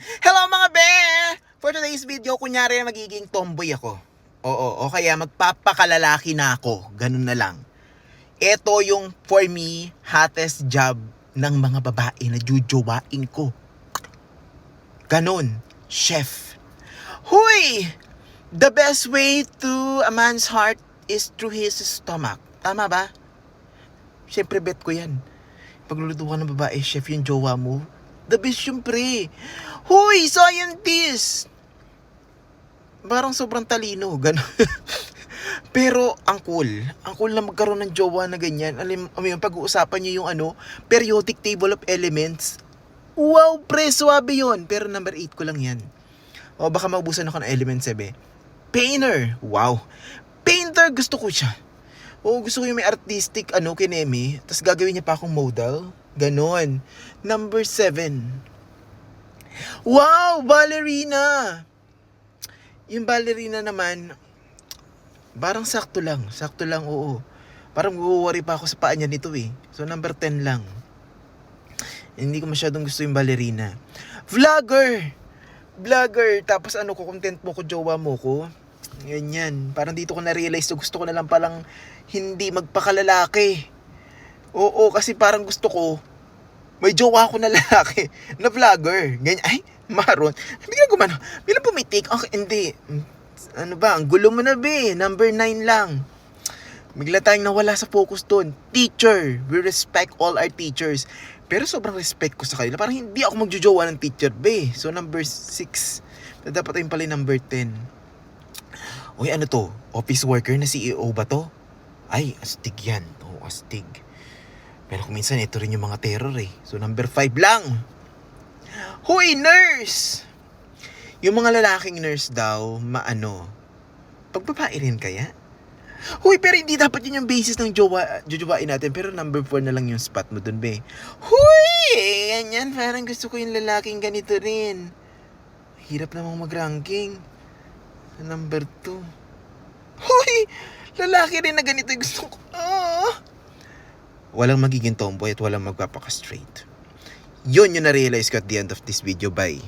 Hello mga be! For today's video, kunyari magiging tomboy ako. Oo, o kaya magpapakalalaki na ako. Ganun na lang. Ito yung, for me, hottest job ng mga babae na jujuwain ko. Ganun. Chef. Huy! The best way to a man's heart is through his stomach. Tama ba? Siyempre bet ko yan. Pagluluto ka ng babae, chef yung jowa mo. The best syempre. Huy, scientist! Parang sobrang talino, gano'n. Pero ang cool na magkaroon ng jowa na ganyan. Alam mo yung pag-uusapan niyo yung periodic table of elements. Wow, pre, swabe yun. Pero number 8 ko lang yan. O baka maubusan ako ng element 7. Painter, wow. Painter, gusto ko siya. O gusto ko yung may artistic kineme. Tapos gagawin niya pa akong model. Ganon. Number 7. Wow, ballerina. Yung ballerina naman, parang sakto lang, oo. Parang worry pa ako sa paa niya nito eh. So number 10 lang. Hindi ko masyadong gusto yung ballerina. Vlogger, tapos content mo ko, jowa mo ko. Ganyan. Parang dito ko na-realize na gusto ko na lang palang hindi magpakalalaki. Oo, kasi parang gusto ko, may jowa ako na lalaki, na vlogger. Ganyan, ay, maroon. Biglang gumano, biglang pumitik. Okay, hindi. Ano ba, ang gulo mo na be. Number 9 lang. Bigla tayong nawala sa focus doon. Teacher. We respect all our teachers. Pero sobrang respect ko sa kanila. Parang hindi ako magjojowa ng teacher, be. So, number 6. Dapat ayun pala yung number 10. Uy, ano to? Office worker na CEO ba to? Ay, astig yan. Oo, astig. Pero kung minsan, ito rin yung mga terror eh. So, number 5 lang. Huy, nurse! Yung mga lalaking nurse daw, pagbabae rin kaya? Huy, pero hindi dapat yun yung basis ng jojowain natin. Pero number 4 na lang yung spot mo dun, be. Huy! Yan, parang gusto ko yung lalaking ganito rin. Hirap namang mag-ranking. Number 2. Huy! Lalaki rin na ganito yung gusto ko. Walang magiging tomboy at walang magpapaka-straight. Yun yung na-realize ko at the end of this video. Bye.